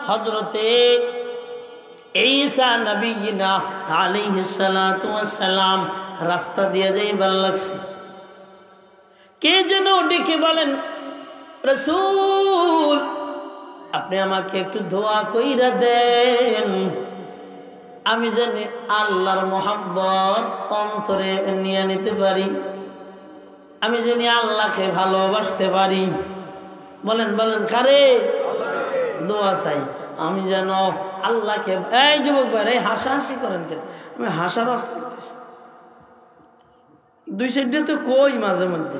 হযরতে ঈসা নবীনা আলাইহিস সালাতু ওয়াস সালাম রাস্তা দিয়ে যাইবার লাগছে। কে যেন ডেকে বলেন, রাসূল আপনি আমাকে একটু দোয়া কইরা দেন, আমি জানি আল্লাহর মোহাব্বত অন্তরে নিয়ে নিতে পারি, আমি জানি আল্লাহকে ভালোবাসতে পারি। বলেন বলেন কারে? দোয়া চাই আমি যেন আল্লাহকে। এই যুবক ভাই, এই হাসাহাসি করেন কেন? আমি হাসার রস করতেছি, দুই সাইডে তো কই মাঝে মধ্যে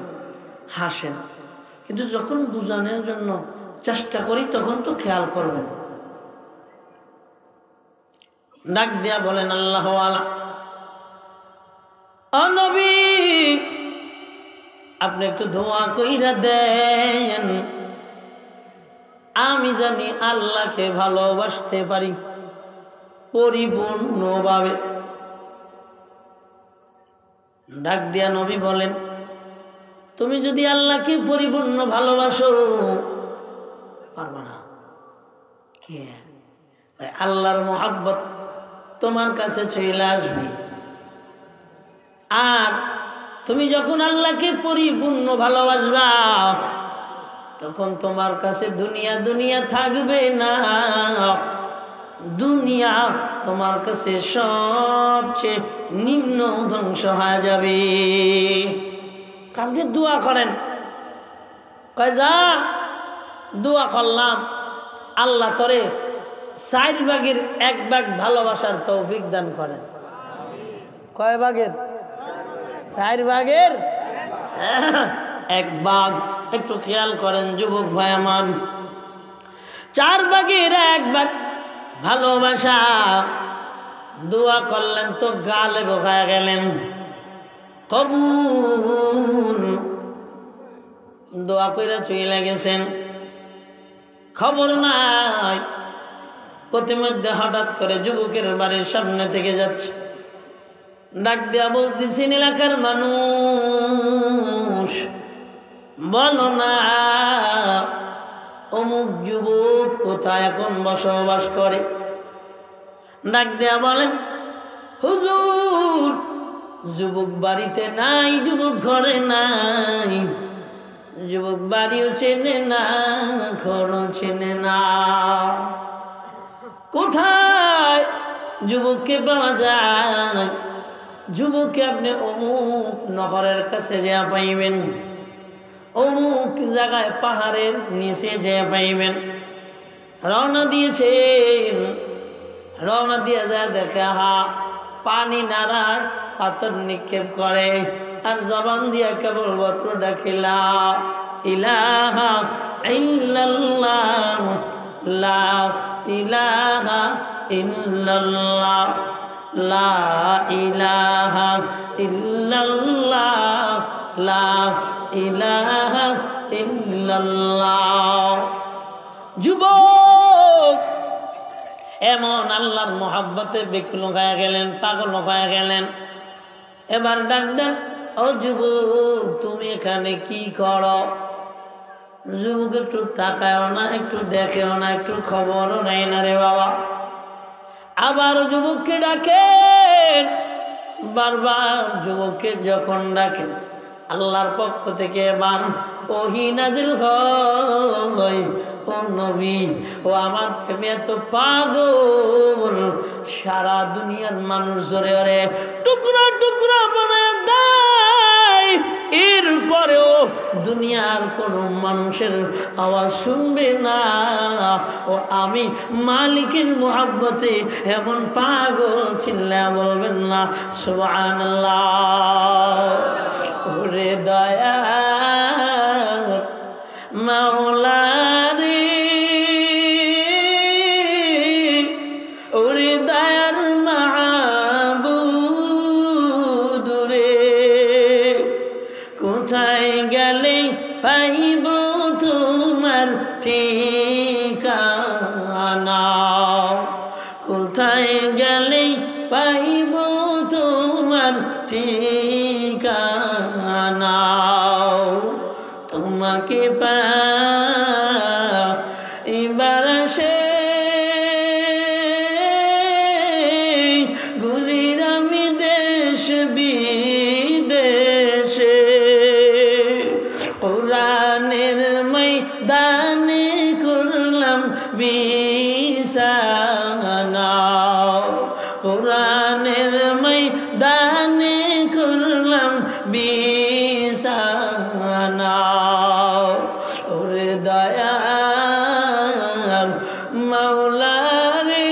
হাসেন, কিন্তু যখন বুঝানোর জন্য চেষ্টা করি তখন তো খেয়াল করবেন। ডাক দিয়া বলেন, আল্লাহ ওয়ালা ও নবী আপনি একটু দোয়া কইরা দেন, আমি জানি আল্লাহকে ভালোবাসতে পারি পরিপূর্ণভাবে। ডাক দিয়া নবী বলেন, তুমি যদি আল্লাহকে পরিপূর্ণ ভালোবাসো পারবা না। কে? আল্লাহর মোহাব্বত তোমার কাছে চলে আসবে। আর তুমি যখন আল্লাহকে পরিপূর্ণ ভালোবাসবা তখন তোমার কাছে দুনিয়া দুনিয়া থাকবে না, দুনিয়া তোমার কাছে সবচেয়ে নিম্ন ধ্বংস হয়ে যাবে। আপনি দোয়া করেন, কয় যা দোয়া করলাম আল্লাহ তোরে 4 ভাগের 1 ভাগ ভালোবাসার তৌফিক দান করেন। কয় ভাগের? 4 ভাগের 1 ভাগ। একটু খেয়াল করেন যুবক ভাই আমার, 4 ভাগের 1 ভাগ ভালোবাসা দোয়া করলেন তো গালে হয়ে গেলেন, কবুল। দোয়া কইরা চলে গেছেন, খবর নাই। প্রতিমধ্যে হঠাৎ করে যুবকের বাড়ির সামনে থেকে যাচ্ছে, ডাক দিয়া বলতেছেন, এলাকার মানুষ বলো না অমুক যুবক কোথায় এখন বসবাস করে। ডাক দিয়া বলেন, হুজুর যুবক বাড়িতে নাই, যুবক ঘরে নাই, যুবক বাড়িও চেনে না, ঘরও চেনে না। কোথায় যুবককে পাওয়া যায়? যুবককে আপনি অমুক নহরের কাছে যা পাইবেন, অমুক জায়গায় পাহাড়ের নিচে যে পাইবেন। রওনা দিয়েছেন, রওনা দিয়ে যায় দেখে হা পানি নাড়ায়, পাথর নিক্ষেপ করে, আর জবান দিয়া কেবল বত্র ডাকে লা ইলাহা ইল্লাল্লাহ, লা ইলাহা ইল্লাল্লাহ, লা ইলাহা ইল্লাল্লাহ, লা ইলাহা ইল্লাল্লাহ। যুবক এমন আল্লাহর মোহাব্বতে বেকুল হয়ে গেলেন, পাগল হয়ে গেলেন। এবার ডাক দেন, ও যুবক তুমি এখানে কি করো? যুবক একটু তাকায়ও না, একটু দেখেও না, একটু খবরও নেয় না রে বাবা। আবার যুবককে ডাকেন, বারবার যুবককে যখন ডাকেন আল্লাহর পক্ষ থেকে এবার ওহী নাজিল হয়, ও নবী ও আমার প্রেমে এত পাগল, সারা দুনিয়ার মানুষ জোরে ওরে টুকরা টুকরা বানায় দেয়, এরপরেও দুনিয়ার কোন মানুষের আওয়াজ শুনবে না। ও আমি মালিকের মোহাব্বতে এমন পাগল চিল্লা বলবেন না সুবহানাল্লাহ। ওরে দয়া মাওলা রে, ওরে দয়ার মাবুদ রে, কোথায় গেলে পাইব তোমার ঠিকানা, কোথায় গেলে পাইব তোমার ঠিকানা, তোমাকে পাইবার সে নিশানা কোরআনের ময়দানে করলাম বিছানা ওরে দয়াল মাওলা রে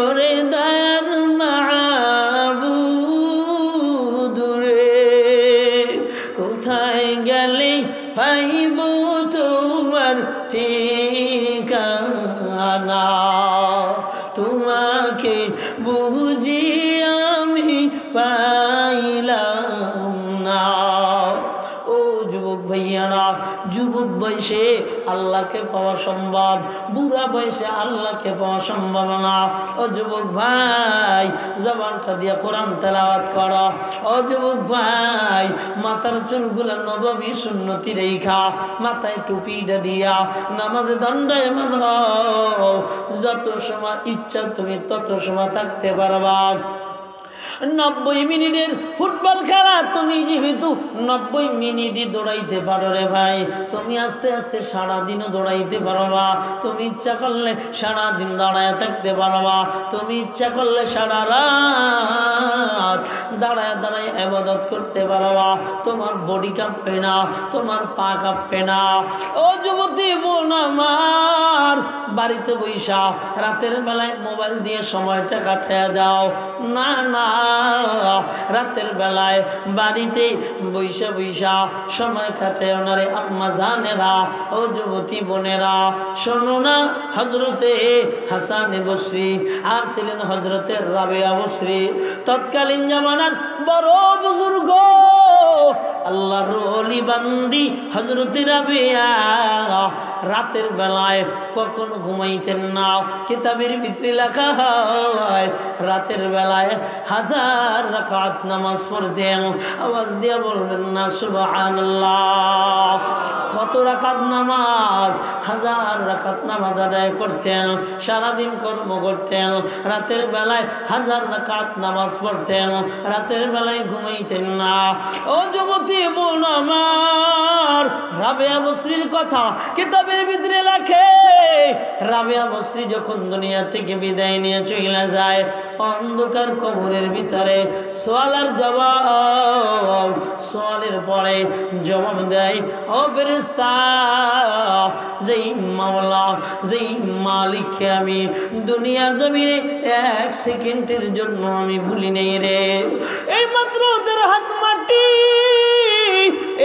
ওরে দয়াল মাবুদ রে কোথায় গেলে পাইব তোমার ঠিকানা তোমাকে বুঝি আমি পাইলাম না ও যুবক ভাইয়ারা যুবক বয়সে আল্লাহকে পাওয়া সম্ভব বুড়া বয়সে আল্লাহকে পাওয়া সম্ভব না ও যুবক ভাই জবানটা দিয়ে কোরআন তেলাওয়াত করো ও যুবক ভাই মাথার চুলগুলা নববী সুন্নতি রেখা মাথায় টুপিটা দিয়া নামাজে দণ্ডায়মান হও যত সময় ইচ্ছা তুমি তত সময় থাকতে পারবা 90 মিনিটের ফুটবল খেলা তুমি যেহেতু 90 মিনিটই দৌড়াইতে পারো রে ভাই তুমি আস্তে আস্তে সারাদিনও দৌড়াইতে পারবা তুমি ইচ্ছা করলে সারাদিন দাঁড়ায় থাকতে পারবা তুমি ইচ্ছা করলে সারা রাত দাঁড়ায় দাঁড়ায় ইবাদত করতে পারবা তোমার বডি কাঁপবে না তোমার পা কাঁপবে না ও যুবতী বোন আমার বাড়িতে বইসা রাতের বেলায় মোবাইল দিয়ে সময়টা কাটিয়ে দাও না না রাতের বেলায় বাড়িতে বৈশা বৈশা সময় কাটে ওনারে আম্মা জানেরা ও যুবতী বোনেরা শোনো না হজরতে হাসান বসরি আর ছিলেন হজরতে রাবেয়া বসরি তৎকালীন জামানার বড় বুজুর্গ আল্লাহর ওলি বান্দি হজরতে রাবেয়া রাতের বেলায় কখন ঘুমাইতেন না কিতাবের ভিতরে লেখা হয় রাতের বেলায় 1000 রাকাত নামাজ পড়তেন আওয়াজ দিয়ে বলবেন না সুবহানাল্লাহ কত রাকাত নামাজ 1000 রাকাত নামাজ আদায় করতেন সারাদিন কর্ম করতেন রাতের বেলায় 1000 রাকাত নামাজ পড়তেন রাতের বেলায় ঘুমাইতেন না ও যুবতী বোন আমার রাবেয়া বসরির কথা কিতাবের ভিতরে লেখে রাবেয়া বসরি যখন দুনিয়া থেকে বিদায় নিয়ে চলে যায় অন্ধকার কবরের ভিতরে সওয়াল আর জবাব সওয়ালের পরে জবাব দেয় ও ফেরেশতা যেই মাওলা যেই মালিককে আমি দুনিয়া জমিনে 1 সেকেন্ডের জন্য আমি ভুলি নেই রে এই মাত্র ওদের হাত মাটি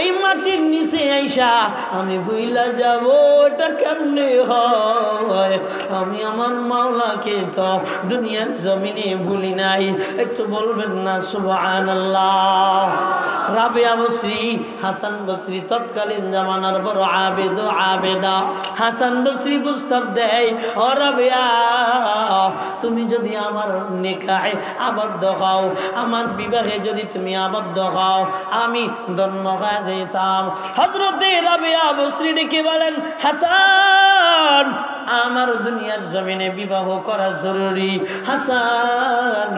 এই মাটির নিচে আইসা আমি ভুইলা যাব এটা কেমনে হয় আমি আমার মাওলাকে তো দুনিয়ার জমিনে ভুলি নাই একটু বলবেন না সুবহানাল্লাহ রাবেয়া বসরি হাসান বসরি তৎকালীন জামানার বড় আবেদ আবেদা হাসান বসরি প্রস্তাব দেয় ও রাবেয়া তুমি যদি আমার নিকাহে আবদ্ধ হও আমার বিবাহে যদি তুমি আবদ্ধ হও আমি ধন্য হয়ে যেতাম হযরতে রাবেয়া বসরি ডেকে বলেন হাসান আমার দুনিয়ার জমিনে বিবাহ করা জরুরি হাসান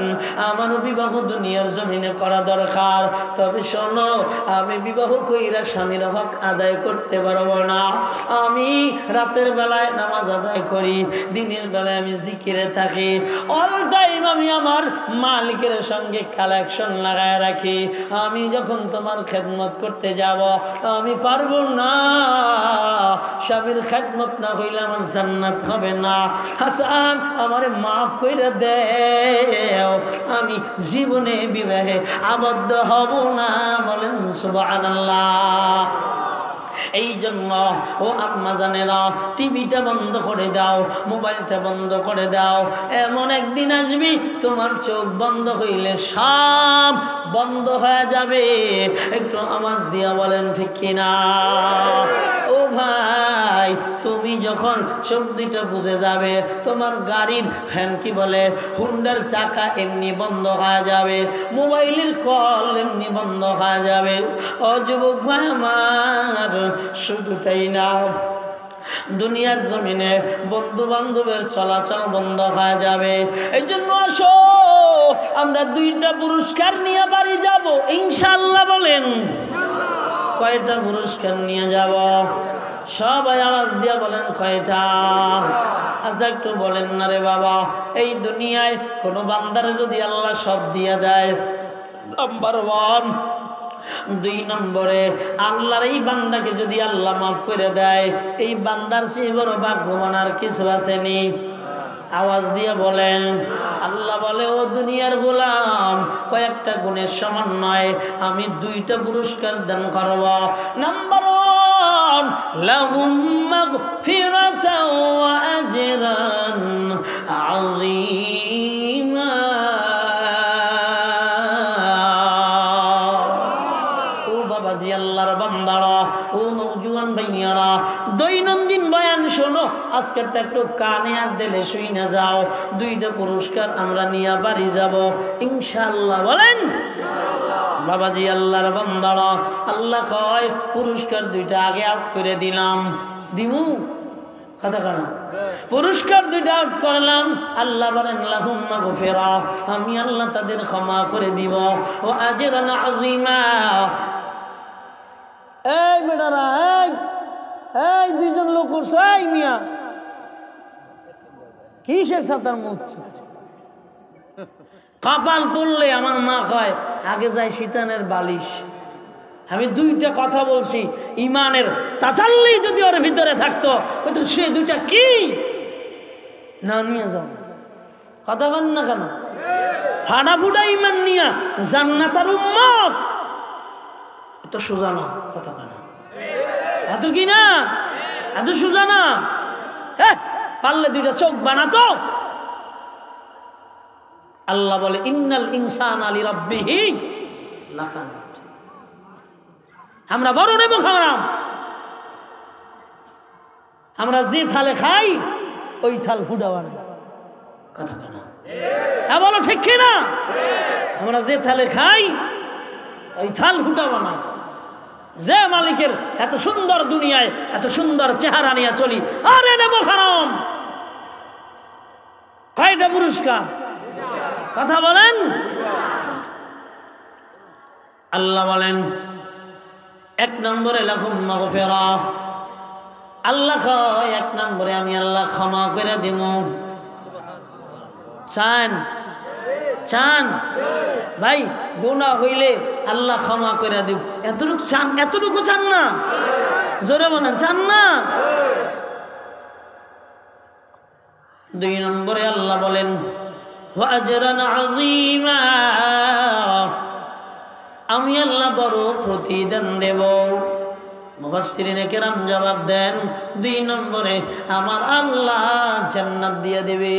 আমার বিবাহ দুনিয়ার জমিনে করা দরকার তবে শোনো আমি বিবাহ কইরা স্বামীর হক আদায় করতে পারবো না আমি রাতের বেলায় নামাজ আদায় করি দিনের বেলায় আমি জিকিরে থাকি অল টাইম আমি আমার মালিকের সঙ্গে কালেকশন লাগায় রাখি আমি যখন তোমার খেদমত করতে যাব আমি পারবো না স্বামীর খেদমত না হইলে আমার জান্নাত হবে না হাসান আমারে মাফ কইরা দেও আমি জীবনে বিবাহে আবদ্ধ হব না বলেন সুবহানাল্লাহ এই জন্য ও আম্মা জানেরা টিভিটা বন্ধ করে দাও মোবাইলটা বন্ধ করে দাও এমন একদিন আসবি তোমার চোখ বন্ধ হইলে সব বন্ধ হয়ে যাবে একটু আওয়াজ দিয়া বলেন ঠিক কিনা ও ভাই তুমি যখন চোখ দুটো বুঝে যাবে তোমার গাড়ির কি বলে হুন্ডার চাকা এমনি বন্ধ হয়ে যাবে মোবাইলের কল এমনি বন্ধ হয়ে যাবে ও যুবক ভাই আমার শুধু তাই না দুনিয়ার জমিনে বন্ধু বান্ধবের চলাচল বন্ধ হয়ে যাবে এই জন্য আসো আমরা 2টা পুরস্কার নিয়ে বাড়ি যাব ইনশাআল্লাহ বলেন কয়টা পুরস্কার নিয়ে যাব সবাই আওয়াজ দিয়া বলেন কয়টা? আচ্ছা একটু বলেন না রে বাবা, এই দুনিয়ায় কোনো বান্দারে যদি আল্লাহ সব দিয়ে দেয়, নাম্বার 1, 2 নম্বরে আল্লাহর এই বান্দাকে যদি আল্লাহ মাফ করে দেয়, এই বান্দার চেয়ে বড় ভাগ্যবান আর কিছু আসেনি? আওয়াজ দিয়ে বলেন। আল্লাহ বলে, ও দুনিয়ার গোলাম, কয়েকটা গুণের সমান নয়, আমি 2টা পুরস্কার দান করব। নাম্বার 1, লাহুম মাগফিরাতাও ওয়া আজরান আযীমা। জি আল্লাহর বান্দারা, ও নওজোয়ান ভাইয়ারা, দৈনন্দিন বয়ান শোনো, আজকেরটা একটু কানে আর দিলে শুই না যাও। 2টা পুরস্কার আমরা নিয়ে বাড়ি যাব ইনশাআল্লাহ। বলেন বাবাজি আল্লাহর বান্দারা, আল্লাহ কয় পুরস্কার 2টা আগে আউট করে দিলাম, দিমু কথা কানা, পুরস্কার 2টা আউট করলাম। আল্লাহ বলেন লাহুম মাগফিরা, আমি আল্লাহ তাদের ক্ষমা করে দিব, ও আজরান আযীমা। এই বেটারা, এই 2জন লোক করছে, এই মিয়া কিসের সাতার মুখ? কপাল পড়লে আমার মা কয় আগে যায় শীতানের বালিশ। আমি 2টা কথা বলছি, ইমানের তাজাল্লি যদি ওর ভিতরে থাকতো, কিন্তু সে 2টা কি না নিয়ে যাও, কথা বল না কেন? ফাটাফুটা ইমান নিয়া জান্নাতের উম্মত, এত সোজা না কথা কেন? এত কি না, এত সোজা না। পারলে 2টা চোখ বানাতো। আল্লাহ বলে ইন্নাল ইনসানা লিরাব্বিহি লাকানুত। আমরা বড় নেব খারাম, আমরা যে থালে খাই ওই থাল ফুটাবা না, কথা কেন? হ্যাঁ বলো ঠিক কি না? আমরা যে থালে খাই ওই থাল ফুটাবা না। যে মালিকের এত সুন্দর দুনিয়ায় এত সুন্দর চেহারা নিয়ে চলি, আরে নেব খারাম। কয়টা পুরস্কার? কথা বলেন। আল্লাহ বলেন 1 নম্বরে লাহুম মাগফিরা, আল্লাহ কয় 1 নম্বরে আমি আল্লাহ ক্ষমা করে দিব। চান চান ভাই, গুনাহ হইলে আল্লাহ ক্ষমা করে দিব, এতটুকু চান? এতটুকু চান না? জোরে বলেন, চান না? 2 নম্বরে আল্লাহ বলেন ওয়া আজরান আযীমা, আমি আল্লাহ বড় প্রতিদান দেব। মুফাসসিরিনে কেরাম জবাব দেন 2 নম্বরে আমার আল্লাহ জান্নাত দিয়ে দেবে।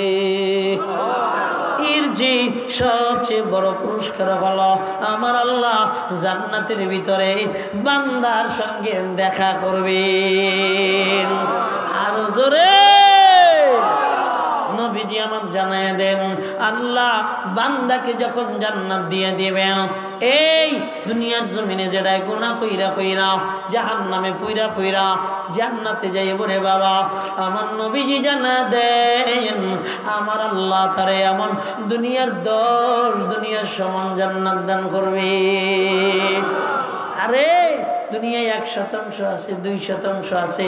এর যে সবচেয়ে বড় পুরস্কার হলো আমার আল্লাহ জান্নাতের ভিতরে বান্দার সঙ্গে দেখা করবেন। আরো জোরে নবীজি আমাকে জানায় দেন, আল্লাহ বান্দাকে যখন জান্নাত দিয়ে দিবেন, এই দুনিয়ার জমিনে যেটাই গুনাহ কইরা কইরা জাহান্নামে পুইরা পুইরা জান্নাতে যাইব রে বাবা, আমার নবীজি জানা দেন আমার আল্লাহ তারে এমন দুনিয়ার 10 দুনিয়ার সমান জান্নাত দান করবে। আরে দুনিয়ায় 1% আছে, 2% আছে,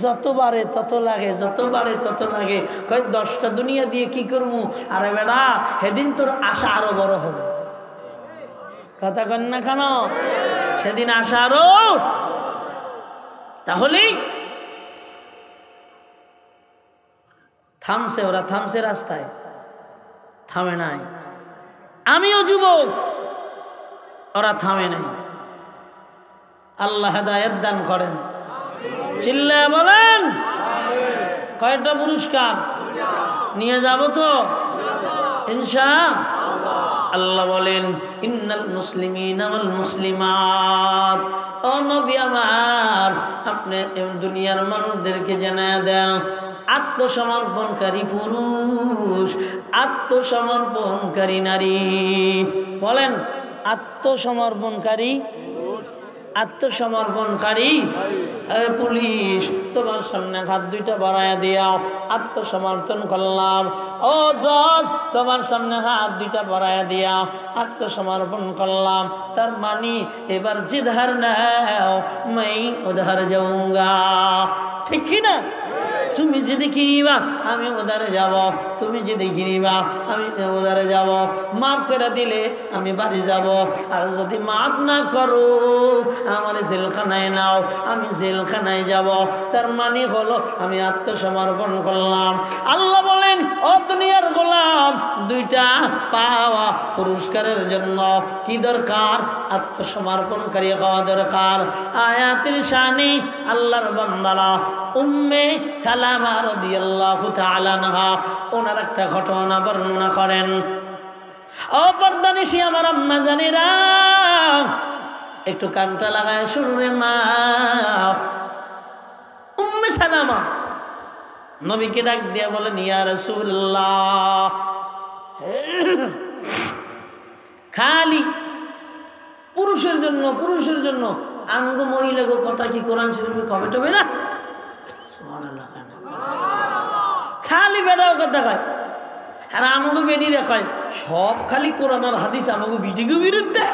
যত বাড়ে তত লাগে, যত বাড়ে তত লাগে। কয় 10টা দুনিয়া দিয়ে কি করবো? আরে বেড়া, সেদিন তোর আশা আরো বড় হবে, কথা কন না কেন? সেদিন আশা আরো। তাহলেই থামছে, ওরা থামছে রাস্তায়, থামে নাই। আমিও যুবক, ওরা থামে নাই। আল্লাহ হেদায়েত দান করেন, চিল্লায়া বলেন। কয়টা পুরস্কার নিয়ে যাব তো ইনশাআল্লাহ। আল্লাহ বলেন ইন্নাল মুসলিমিনা ওয়াল মুসলিমাত, ও নবী আমার আপনি দুনিয়ার মানুষদেরকে জানায়া দেন আত্মসমর্পণকারী পুরুষ, আত্মসমর্পণকারী নারী। বলেন আত্মসমর্পণকারী আত্মসমর্পণকারী পুলিশ তোমার সামনে হাত দুইটা বাড়ায় দিয়াও আত্মসমর্পণ করলাম। ও জজ তোমার সামনে হাত দুইটা বাড়ায় দিয়াও আত্মসমর্পণ করলাম। তার মানে এবার জিধার নাও मैं उधर जाऊंगा। ঠিক কি না? তুমি যদি কিনিবা আমি উধারে যাব, তুমি যদি কিনিবা আমি উধারে যাব। মাফ করে দিলে আমি বাড়ি যাব, আর যদি মাফ না করো আমার জেলখানায় নাও, আমি জেলখানায় যাব। তার মানে হলো আমি আত্মসমর্পণ করলাম। আল্লাহ বলেন ও দুনিয়ার গোলাম, দুইটা পাওয়া পুরস্কারের জন্য কি দরকার? আত্মসমর্পণকারী হওয়া দরকার। আয়াতুল শানি আল্লাহর বান্দারা উম্মে সালামা রাদিয়াল্লাহু তাআলা আনহা ওনার একটা ঘটনা বর্ণনা করেন। ও পর্দানিশী আমার আম্মা জানেরা, একটু কানটা লাগায় শুনবে মা। উম্মে সালামা নবীকে ডাক দিয়া বলেন, ইয়া রাসূলুল্লাহ, খালি পুরুষের জন্য আঙ্গ মহিলাগো কথা কি কোরআন শরীফে কবে টবে না? খালি বেড়াও কথা কয়, আর আমাকে বেডি দেখায় সব খালি কোরআন আর হাদিস, আমাকে বিটিকে বিরুদ্ধে।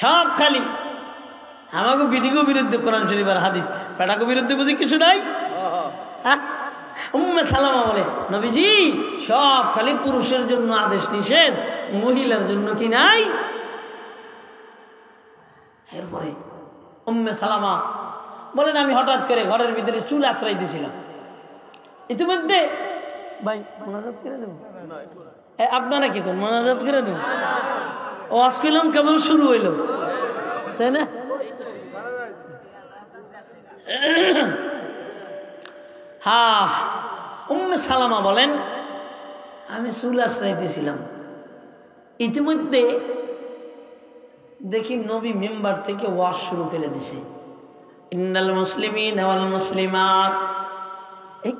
সব খালি আমাকে বিটিকে বিরুদ্ধে কোরআন শরীফ আর হাদিস, পেটাকে বিরুদ্ধে বুঝি কিছু নাই। উম্মে সালামা বলে, নবীজি সব খালি পুরুষের জন্য আদেশ নিষেধ, মহিলার জন্য কি নাই? এরপরে উম্মে সালামা বলেন, আমি হঠাৎ করে ঘরের ভিতরে চুল আশ্রয় দিয়েছিলাম। ইতিমধ্যে ভাই মোনাজাত করে দেব, আপনারা কি করেন? মোনাজাত করে দেব। ও আজকাল কেবল শুরু হইল, তাই না? হ্যাঁ, উম্মে সালামা বলেন, আমি চুল আশ্রয় দিয়েছিলাম। ইতিমধ্যে দেখি নবী মেম্বার থেকে ওয়াজ শুরু করে দিছে, ইন্নাল মুসলিমিন ওয়াল মুসলিমাত। এই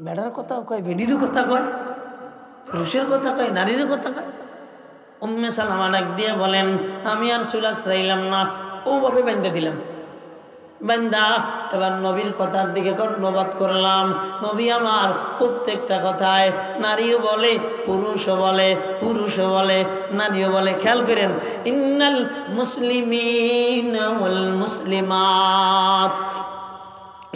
বেড়ার কথা কয়, বেডির কথা কয়, পুরুষের কথা কয়, নারীর কথা কয়। উম্মে সালামা ডাক দিয়ে বলেন, আমি আর চুল আশ্রাইলাম না, ওভাবে বেঁধে দিলাম। বান্দা এবার নবীর কথার দিকে কর্ণপাত করলাম। নবী আমার প্রত্যেকটা কথায় নারীও বলে, পুরুষও বলে, পুরুষও বলে, নারীও বলে। খেয়াল করেন, ইন্নাল মুসলিমিনা ওয়াল মুসলিমাত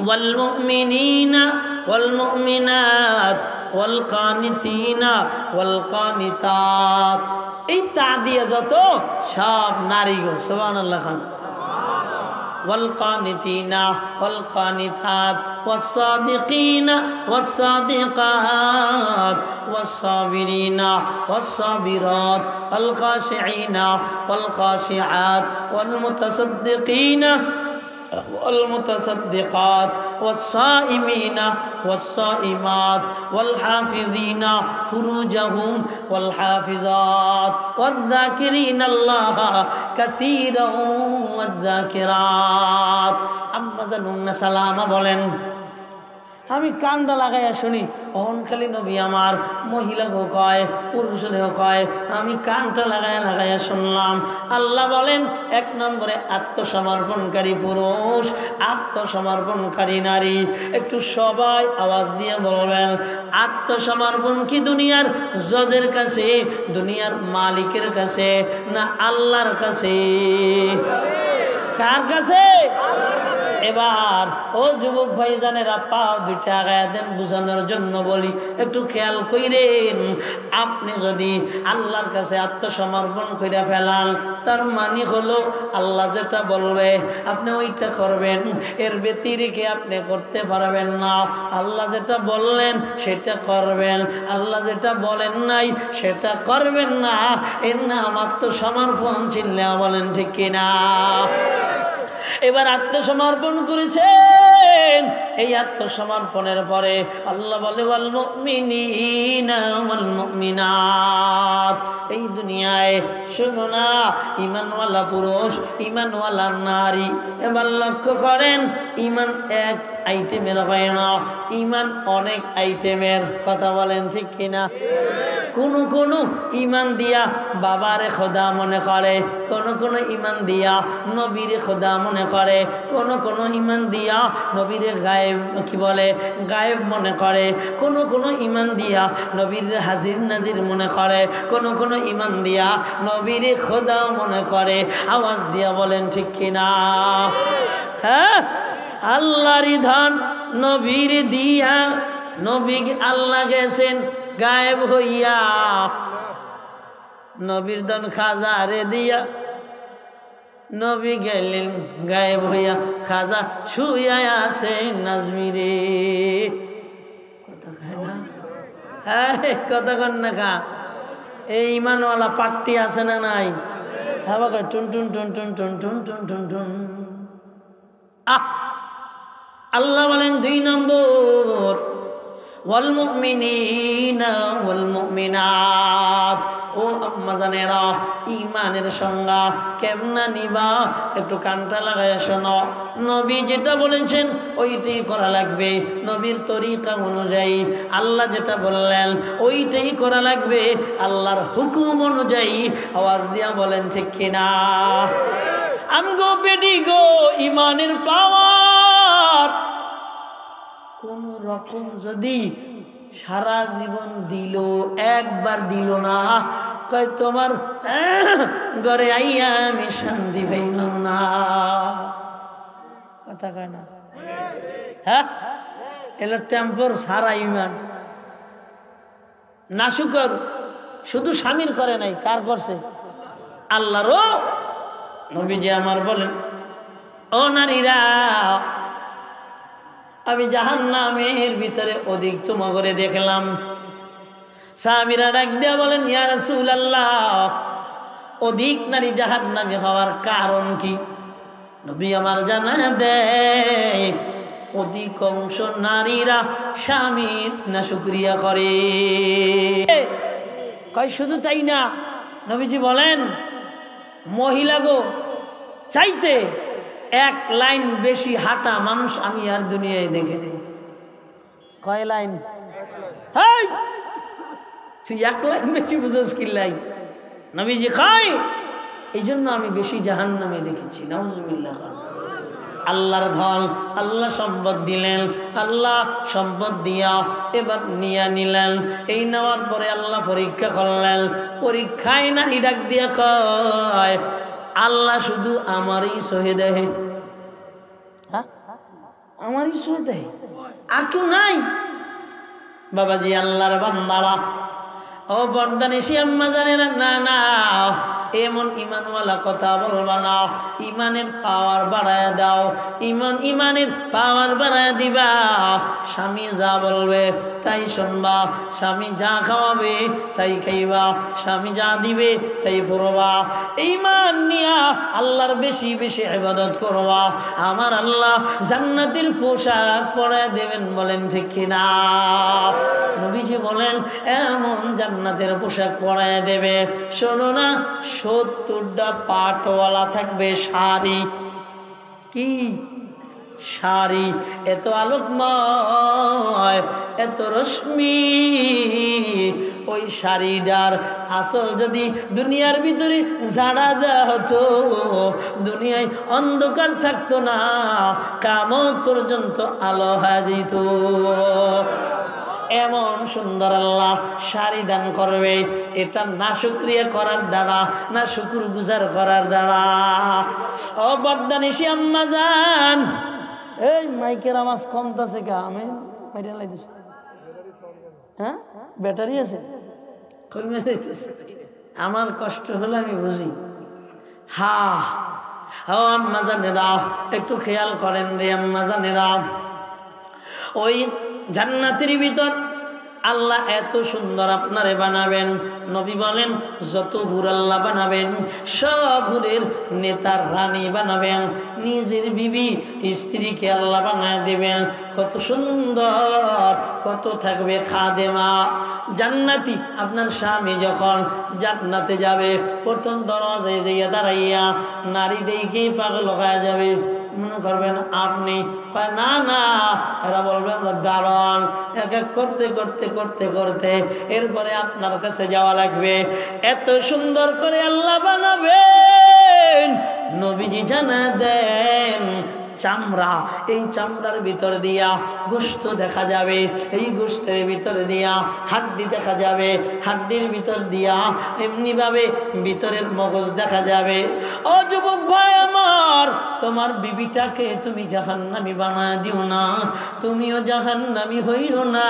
ওয়াল মুমিনিনা ওয়াল মুমিনাত ওয়াল কানিতিনা ওয়াল কানিতাত। এই তা দিয়ে যত সব নারী গো, সুবহানাল্লাহ খান। والقانتين والقانتات والصادقين والصادقات والصابرين والصابرات والخاشعين والخاشعات والمتصدقين والمتصدقات والصائمين والصائمات والحافظين فروجهم والحافظات والذاكرين الله كثيرا والذاكرات। আমরা উম্মে সালামা বলেন, আমি কানটা লাগাইয়া শুনি, অন খালি নবী আমার মহিলাকেও কয়, পুরুষেরও কয়। আমি কানটা লাগাইয়া শুনলাম। আল্লাহ বলেন, এক নম্বরে আত্মসমর্পণকারী পুরুষ, আত্মসমর্পণকারী নারী। একটু সবাই আওয়াজ দিয়ে বলবেন, আত্মসমর্পণ কি দুনিয়ার জজের কাছে, দুনিয়ার মালিকের কাছে, না আল্লাহর কাছে? কার কাছে? এবার ও যুবক ভাই জানেরা, পা দুইটা আগায় দেন বুঝানোর জন্য বলি, একটু খেয়াল কইরেন। আপনি যদি আল্লাহর কাছে আত্মসমর্পণ করে ফেলান, তার মানে হলো আল্লাহ যেটা বলবে আপনি ওইটা করবেন, এর ব্যতিরেকে আপনি করতে পারবেন না। আল্লাহ যেটা বললেন সেটা করবেন, আল্লাহ যেটা বলেন নাই সেটা করবেন না। এর নাম আত্মসমর্পণ। চিল্লা বলেন ঠিক কিনা? এবার আত্মসমর্পণ করেছেন, এই আত্মসমর্পণের পরে আল্লাহ বলে, ওয়াল মুমিনিনা ওয়াল মুমিনাত। এই দুনিয়ায় শুনো না, ঈমানওয়ালা পুরুষ, ঈমানওয়ালা নারী। এবার লক্ষ্য করেন, ঈমান এক আইটেমের হয় না, ঈমান অনেক আইটেমের। কথা বলেন ঠিক কিনা? কোন কোন ইমান দিয়া বাবারে খোদা মনে করে, কোন কোন ইমান দিয়া নবীরে খোদা মনে করে, কোন কোন ইমান দিয়া নবীরে গায়েব কি বলে গায়েব মনে করে, কোন কোন ইমান দিয়া নবীর হাজির নাজির মনে করে, কোন কোন ইমান দিয়া নবীরে খোদা মনে করে। আওয়াজ দিয়া বলেন ঠিক কিনা? হ্যাঁ, আল্লাহর ধন নবীর দিয়া, নবী আল্লাহ গেছেন গায়েব হইয়া, নবীর ধন খাজা রে দিয়া নবী গেলেন গায়েব হইয়া, খাজা শুইয়া আছে নাজমিরে। কথা খায় না? হ্যাঁ, কথা কন না খা। এই ইমানওয়ালা পাট্টি আছে না নাই? হ্যাঁ, টুন টুন টুন টুন টুন টুন টুন টুন টুন। আল্লাহ বলেন 2 নম্বর, ওয়াল মুমিনিনা ওয়াল মুমিনাত। ও আম্মা জানেরা, ইমানের সংজ্ঞা কেমনা নিবা একটু কানটা লাগায় শোনো। নবী যেটা বলেছেন ওইটাই করা লাগবে, নবীর তরিকা অনুযায়ী। আল্লাহ যেটা বললেন ওইটাই করা লাগবে, আল্লাহর হুকুম অনুযায়ী। আওয়াজ দিয়া বলেন ঠিক কিনা? আমগো বেডি গো ইমানের পাওয়ার কোন রকম যদি সারা জীবন দিল, একবার দিল না, কয় তোমার ঘরে আইয়া আমি শান্তি পাইলাম না। কথা কয় না? হ্যাঁ, এলো টেম্পর সারা ইমান। নাশুকর শুধু স্বামীর করে নাই, কার করছে? আল্লাহরও। নবীজি আমার বলেন, ও নারীরা, আমি জাহান্নামের ভিতরে অধিক তোমাগরে দেখলাম। সাহাবীরা ডাক দিয়া বলেন, ইয়া রাসূলুল্লাহ, অধিক নারী জাহান্নামে হওয়ার কারণ কি? নবী আমার জানা দেয়, অধিকাংশ নারীরা স্বামীর নাশুকরিয়া করে। কয় শুধু চাই না, নবীজি বলেন মহিলা গো, চাইতে 1 লাইন বেশি হাঁটা মানুষ আমি আর দুনিয়ায় দেখে নেই। কয় লাইন? হাই, তুই 1 লাইন বেশি বুঝোস কি লাই? নবীজি কয় এই জন্য আমি বেশি জাহান্নামে দেখেছি। নাউজুবিল্লাহ। আল্লাহর ধন, আল্লাহ সম্পদ দিলেন, আল্লাহ সম্পদ দিয়া এবার নিয়ে নিলেন। এই নেওয়ার পরে আল্লাহ পরীক্ষা করলেন। পরীক্ষায় নারী ডাক দিয়া কয়, আল্লাহ শুধু আমারই সহে দেয়। হ্যাঁ, আমারই সহে দেয়, আর কেউ নাই। বাবাজি, আল্লাহর বান্দারা, ও বর্দানিসি আম্মা জানেন না, না এমন ইমানওয়ালা কথা বলবা না। ইমানের পাওয়ার বাড়ায় দাও, ইমানের পাওয়ার বাড়ায় দিবা। স্বামী যা বলবে তাই শুনবা, স্বামী যা খাওয়াবে তাই খাইবা, স্বামী যা দিবে তাই পড়বা। ঈমান নিয়া আল্লাহর বেশি বেশি ইবাদত করবা। আমার আল্লাহ জান্নাতের পোশাক পরায় দেবেন, বলেন ঠিক কিনা? নবীজি বলেন এমন জান্নাতের পোশাক পরায় দেবে, শোনো না, 70টা পাটওয়ালা থাকবে শাড়ি। কি শাড়ি? এত আলোকময়, এত রশ্মি। ওই শাড়িটার আসল যদি দুনিয়ার ভিতরে ঝাড়া দেওয়া হতো, দুনিয়ায় অন্ধকার থাকতো না, কিয়ামত পর্যন্ত আলো হয়ে যেত। এমন সুন্দর আল্লাহ শাড়ি দান করবে। এটা না শুকরিয়া করার দ্বারা, না শুকুর গুজার করার দ্বারা। ও বর্দানিসি আম্মা জান, এই মাইকের আওয়াজ কমতেছে কা? আমি মাইরা লাইতেছি। হ্যাঁ, ব্যাটারি আছে, কমে যাইতেছে। আমার কষ্ট হলে আমি বুঝি। হা, ও আম্মা জানেরা, একটু খেয়াল করেন রে আম্মা জানেরা। ওই জান্নাতের ভিতর আল্লাহ এত সুন্দর আপনারে বানাবেন। নবী বলেন যত হুর আল্লাহ বানাবেন, সব হুরের নেতার রানী বানাবেন। নিজের বিবি স্ত্রীকে আল্লাহ বানায় দেবেন। কত সুন্দর, কত থাকবে খাদেমা। জান্নাতি আপনার স্বামী যখন জান্নাতে যাবে, প্রথম দরজায় যাইয়া দাঁড়াইয়া নারী দেখেই পাগল হয়ে যাবে। মনে করবেন আপনি, না না, এরা বলবে আমরা দারোয়ান। এক এক করতে করতে করতে করতে এরপরে আপনার কাছে যাওয়া লাগবে। এত সুন্দর করে আল্লাহ বানাবেন, নবীজি জানা দেন চামড়া, এই চামড়ার ভিতর দিয়া গোশত দেখা যাবে, এই গোশতের ভিতর দিয়া হাড্ডি দেখা যাবে, হাড্ডির ভিতর দিয়া এমনি ভাবে ভিতরের মগজ দেখা যাবে। ও যুবক ভাই আমার, তোমার বিবিটাকে তুমি জাহান্নামী বানায় দিও না, তুমিও জাহান্নামী হইও না,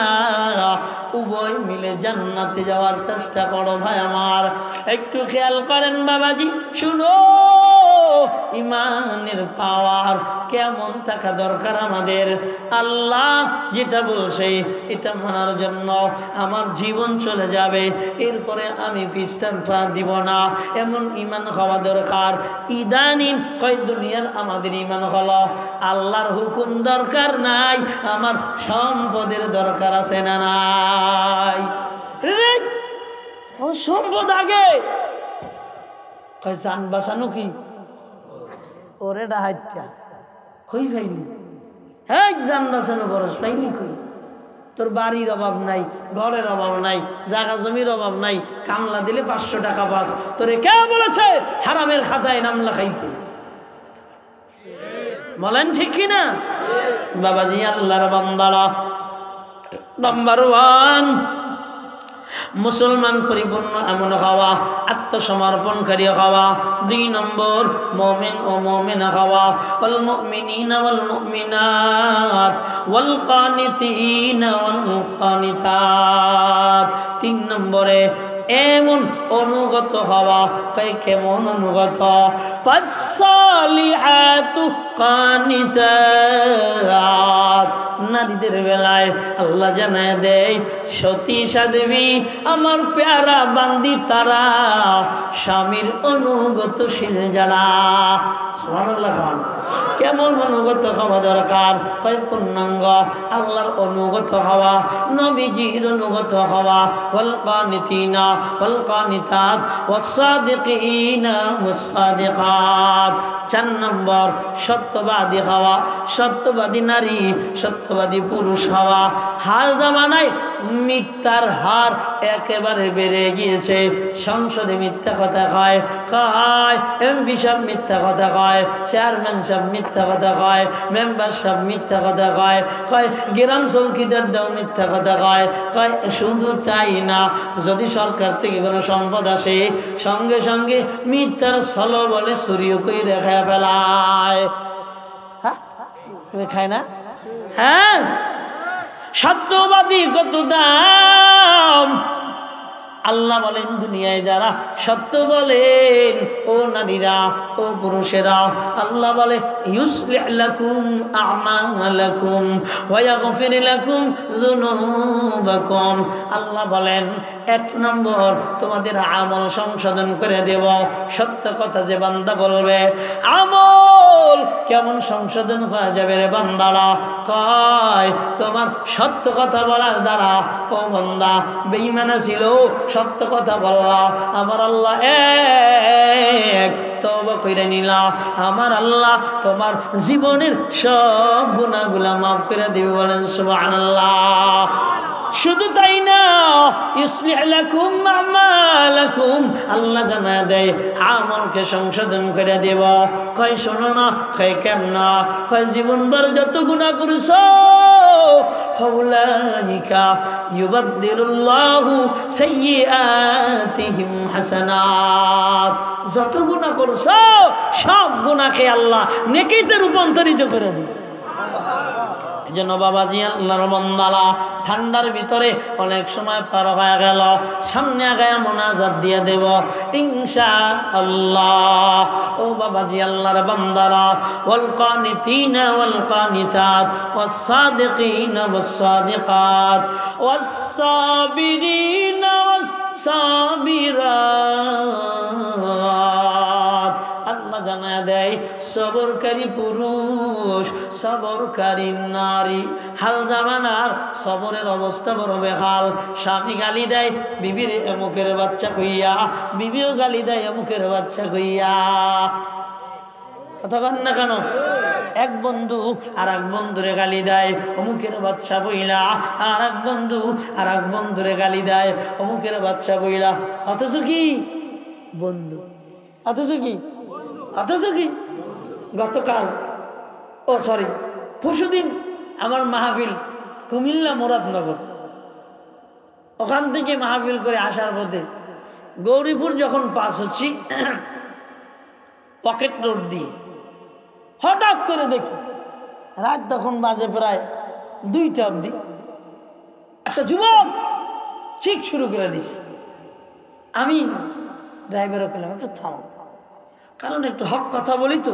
উভয় মিলে জান্নাতে যাওয়ার চেষ্টা করো। ভাই আমার একটু খেয়াল করেন বাবাজি, শুনো, ইমানের পাওয়ার কেমন থাকা দরকার আমাদের। আল্লাহ যেটা বলছে এটা মানার জন্য আমার জীবন চলে যাবে, এরপরে আমি পিস্তান পা দিব না, এমন ইমান হওয়া দরকার। ইদানিং কয় দুনিয়ার আমাদের ইমান হলো আল্লাহর হুকুম দরকার নাই, আমার সম্পদের দরকার আছে না নাই? সম্পদ আগে, কয় জান বাঁচানো কি ওরে ডাহাইটা কই পাইনি, হ্যাঁ জান বাঁচানো বরস পাইনি কই? তোর বাড়ির অভাব নাই, ঘরের অভাব নাই, জায়গা জমির অভাব নাই, কামলা দিলে 500 টাকা পাস, তোরে কে বলেছে হারামের খাতায় নাম লেখাইতে? বলেন ঠিক কিনা বাবাজি? আল্লাহর বান্দারা, নাম্বার 1 মুসলমান পরিপূর্ণ এমন হওয়া, আত্মসমর্পণকারী হওয়া। 2 নম্বর মুমিন ও মুমিনা হওয়া, ওয়াল মুমিনিনা ওয়াল মুমিনাত ওয়াল কানিতিনা ওয়াল কানিতাত। 3 নম্বরে এমন অনুগত হওয়া। কেমন অনুগত? ফাসসালিহাতু কানিতাত। নারীদের বেলায় আল্লাহ জানায় দেয়, সতী সাধ্বী আমার প্যারা বান্দি তারা, স্বামীর অনুগতশীল যারা। সুবহানাল্লাহ। কেমন অনুগত হওয়া দরকার? পূর্ণাঙ্গ আল্লাহর অনুগত হওয়া, নবীজির অনুগত হওয়া। ওয়াল কানিতিনা ওয়াল কানিতাত ওয়াস সাদিকিনা ওয়াস সাদিকাত। 4 নম্বর সত্যবাদী হওয়া, সত্যবাদী নারী, সত্যবাদী পুরুষ হওয়া। হাল জামানায় মিথ্যার হার একেবারে বেড়ে গিয়েছে। সংসদে মিথ্যা কথা কয়, এমপি সব মিথ্যা কথা কয়, চেয়ারম্যান সব মিথ্যা কথা কয়, মেম্বার সব মিথ্যা কথা কয়, গ্রাম চৌকিদারটাও মিথ্যা কথা কয়। শুধু তাই না, যদি সরকার থেকে কোনো সম্পদ আসে সঙ্গে সঙ্গে মিথ্যার ছল বলে চুরিও করে দেখা ফেলায়। হ্যাঁ, তুমি খায় না? হ্যাঁ, সত্যবাদী কত দাম। আল্লাহ বলেন দুনিয়ায় যারা সত্য বলেন, ও নারীরা ও পুরুষেরা, আল্লাহ বলে ইউসলিহ লাকুম আমালাকুম ওয়া ইয়াগফির লাকুম যুনুবাকুম। আল্লাহ বলেন 1 নম্বর তোমাদের আমল সংশোধন করে দেব। সত্য কথা যে বান্দা বলবে, আমল কেমন সংশোধন হয়ে যাবে রে বান্দারা? কয় তোমার সত্য কথা বলার দ্বারা ও বান্দা বেঈমানা ছিল, সত্য কথা বললা, আমার আল্লাহ এক, তওবা কইরা নিলা, আমার আল্লাহ তোমার জীবনের সব গুনাহগুলা মাফ করে দিবে। বলেন সুবহানাল্লাহ। শুধু তাই না, ইসলিহ লাকুম আমালাকুম, আল্লাহ জানা দেয় আমলকে সংশোধন করে দেব। কয় শোনো না, কয় কেমন? কয় জীবনভর যত গুনাহ করেছো ফাউলাইকা ইউবাদদিলুল্লাহু সাইয়্যাতিহিম হাসানাত। যত গুনাহ করছো সব গুনাহকে আল্লাহ নেকিতে রূপান্তরিত করে দিবে। এজন্য বাবাজি আল্লাহর বান্দারা, ঠান্ডার ভিতরে অনেক সময় পার হয়ে গেল, সামনে আগায় মোনাজাত দিয়ে দেব ইনশাআল্লাহ। ও বাবাজি আল্লাহর বান্দারা, ওয়াল কানিতিনা ওয়াল কানিতাত ওয়াস সাদিকিনা ওয়াস সাদিকাত ওয়াস সাবিরিনা ওয়াস সাবিরাত। আল্লাহ জানা দেয় সবরকারী পুরুষ, সবরকারী নারী। হাল জামানার সবরের অবস্থা বড় বেহাল। স্বামী গালি দেয় বিবির এমুকের বাচ্চা কইয়া, বিবিও গালি দেয় এমুকের বাচ্চা কইয়া। কথা বল না কেন? এক বন্ধু আর এক বন্ধুরে গালি দেয় অমুকের বাচ্চা বইলা, আর এক বন্ধু আর এক বন্ধুরে গালি দেয় অমুকের বাচ্চা বইলা। অথচ কি বন্ধু, অথচ কি, অথচ কি। গতকাল পরশুদিন আমার মাহফিল কুমিল্লা মুরাদনগর, ওখান থেকে মাহফিল করে আসার পথে গৌরীপুর যখন পাস হচ্ছি পকেট রোড দিয়ে হঠাৎ করে দেখি রাত তখন বাজে প্রায় 2টা অবধি একটা যুবক চিক শুরু করে দিছে। আমি ড্রাইভারও পেলাম একটু থাম, কারণ একটু হক কথা বলি তো,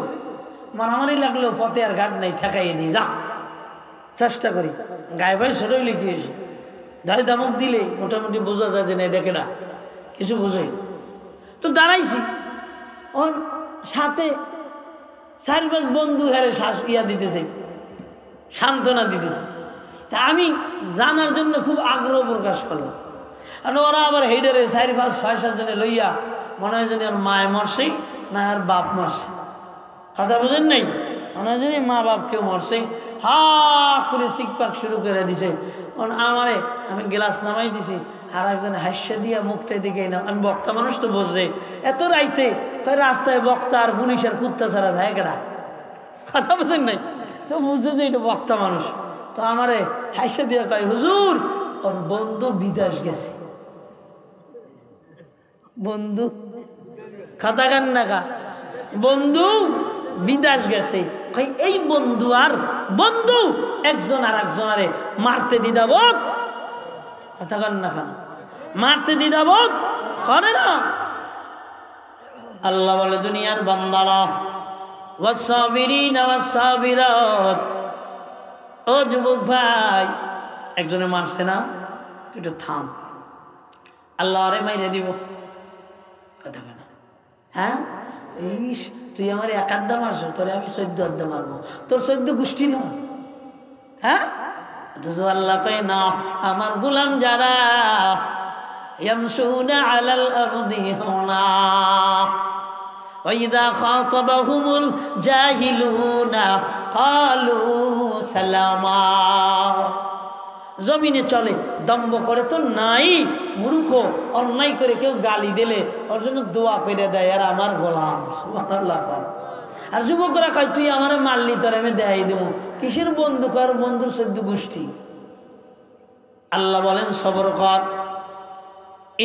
মারামারি লাগলেও পথে আর ঘাট নাই, ঠেকাইয়ে দিই যা, চেষ্টা করি। গায়ে ভাই ছোটই লিখিয়েছে, দায় দামক দিলে মোটামুটি বোঝা যায় যে না এটা কেডা, কিছু বোঝাই তো। দাঁড়াইছি, ওর সাথে 4-5 বন্ধু হারে ইয়া দিতেছে, সান্ত্বনা দিতেছে। তা আমি জানার জন্য খুব আগ্রহ প্রকাশ করলাম। আর ওরা আবার হেডারে 4-5-6-7 জনে লইয়া মনে হয় যেন ওর মায় মরছে না আর বাপ মরছে, কথা বোঝেন নাই, মনে হয় যেন মা বাপ কেউ মরছে। হা করে চিকপাক শুরু করে দিছে। আমারে আমি গ্লাস নামাই দিছি, আর একজন হাস্য দিয়া মুখটাই দিকে না। আমি বক্তা মানুষ তো বসে এত রাইতে রাস্তায় বক্তা আর পুলিশ আর কুত্তা ছাড়া যায় কেডা, কথা বোঝেন নাই, তো বুঝছে যে এটা বক্তা মানুষ। তো আমারে হাস্য দিয়া কয় হুজুর ওর বন্ধু বিদেশ গেছে। বন্ধু খাতা গান নাকা, বন্ধু বিদেশ গেছে। এই বন্ধু আর বন্ধু একজন আর একজনারে মারতে দিদাবোধ, কথা গান না খানা, মারতে দিদাবোধ করে না। আল্লাহ বলে দুনিয়ার বান্দারা ওয়াসসাবিরিনা ওয়াসসাবিরাত, ও যুবক ভাই একজনে মারছে না, তুই একটু থাম, আল্লাহ আরে মাইরে দিব, কথা কেনা। হ্যাঁ ইস তুই আমার 1 আধা মারছো, তোরে আমি 14 আধা মারবো, তোর 14 গোষ্ঠী নেব। হ্যাঁ আল্লাহ কয় না, আমার গোলাম যারা ইয়ামশুনা আলাল আরদি হাওনা ওয়া ইযা খাতাবাহুমুল জাহিলুনা ক্বালু সালামা, জমিনে চলে দম্ভ করে তো নাই, মূর্খ অন্যায় করে কেউ গালি দিলে ওর জন্য দোয়া করে দেয় আর আমার গোলাম, সুবহানাল্লাহ। আর যুবকরা কয় তুই আমার মারলি, তোর আমি দেখাই দেবো, কিসের বন্ধু, কার বন্ধুর 14 গোষ্ঠী। আল্লাহ বলেন সবর কর,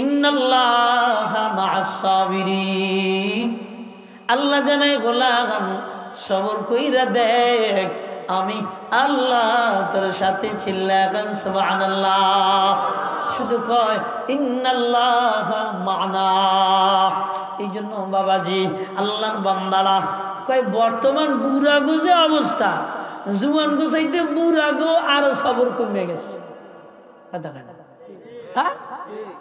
ইন্নাল্লাহা মা'আস সাবিরিন, আল্লাহ জানায় গোলাম সবর কইরা দেখ আমি আল্লাহ তোর সাথে ছিলাম, সুবহানাল্লাহ। শুধু কয় ইন্নাল্লাহা মা'না। এই জন্য বাবাজি আল্লাহর বান্দারা কয় বর্তমান বুড়া গো যে অবস্থা, জুয়ান গো চাইতে বুড়া গো আরো সবর কমে গেছে, কথা কেনা। হ্যাঁ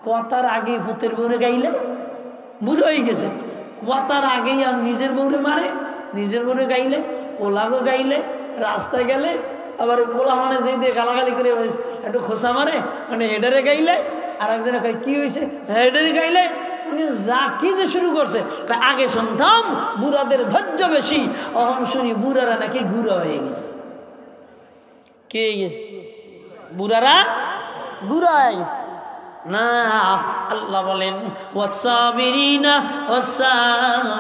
কথার আগে ভূতের বউরে গাইলে বুড়ো হয়ে গেছে, কথার আগেই আর নিজের বউরে মারে, নিজের বউরে গাইলে, ওলাগো গাইলে, রাস্তায় গেলে আবার পোলা মানে যেই দিয়ে গালাগালি করে একটু খোসা মারে, মানে হেডারে গাইলে, আর একজনে কয় কি হয়েছে, হেডারে গাইলে, মানে যা কি যে শুরু করছে। তা আগে শুনতাম বুড়াদের ধৈর্য বেশি, অহন শুনি বুড়ারা নাকি গুড়া হয়ে গেছে। কে হয়ে গেছে? বুড়ারা গুড়া হয়ে গেছে না। আল্লাহ বলেন ওয়াসসাবিরিনা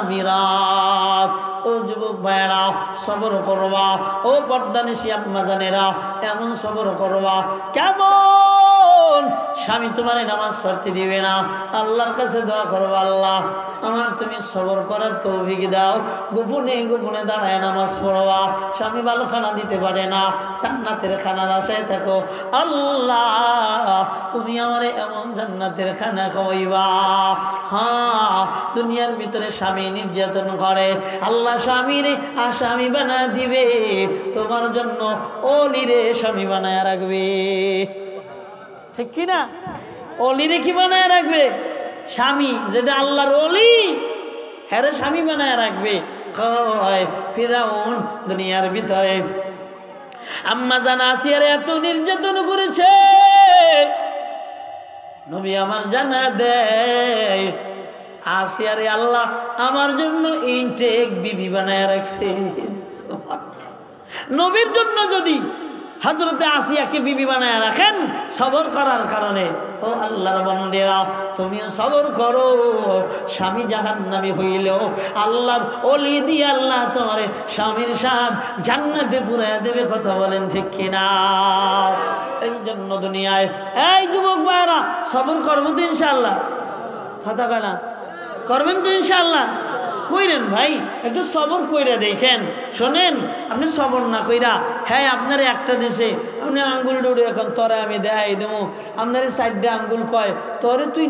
ওয়াসসাবিরাত, ও যুবক ভাইরা সবর করবা, ও পর্দানিশী আম্মা জানেরা এমন সবর করবা। কেমন স্বামী তোমার নামাজ পড়তে দিবে না, আল্লাহর কাছে দোয়া করবা, আল্লাহ আমার তুমি সবর করার তৌফিক দাও, গোপনে গোপনে দাঁড়ায় নামাজ পড়বা। স্বামী ভালো খানা দিতে পারে না, জান্নাতের খানার আশায় থাকো, আল্লাহ তুমি আমার এমন জান্নাতের খানা খাওয়াইবা। হ্যাঁ দুনিয়ার ভিতরে স্বামী নির্যাতন করে, আল্লাহ স্বামীরে আসামি বানা দিবে, তোমার জন্য অলিরে স্বামী বানায় রাখবে, ঠিক কিনা? অলিরে কি বানায় রাখবে? স্বামী, যেটা আল্লাহর অলি হ্যাঁ স্বামী বানায় রাখবে। কয় ফিরাউন দুনিয়ার ভিতরে আম্মা জান আসিয়ারে এত নির্যাতন করেছে, নবী আমার জানা দেয় আসিয়ারে আল্লাহ আমার জন্য ইনটেক বিবি বানায় রাখছে। নবীর জন্য যদি হযরতে আসিয়াকে বিবি বানায় রাখেন সবর করার কারণে, ও আল্লাহর বান্দেরা তুমিও সবর করো। স্বামী জাহান্নামী হইলেও আল্লাহর ওলি দিয়ে আল্লাহ তোমার স্বামীর সাথ জান্নাতে পুরাইয়া দেবে। কথা বলেন ঠিক কিনা? এই জন্য দুনিয়ায় এই যুবক ভাইরা সবর করবো তো ইনশাআল্লাহ। কথা কয় না? করবেন তো ইনশাআল্লাহ? কইরেন ভাই, একটু সবর কইরা দেখেন। শোনেন, আপনি সবর না কইরা, হ্যাঁ আপনার একটা দেশে আপনি আঙ্গুল ডুড়ে এখন তরে আমি দেখাই দেবো, আপনার সাইডে আঙ্গুল কয় তরে তুই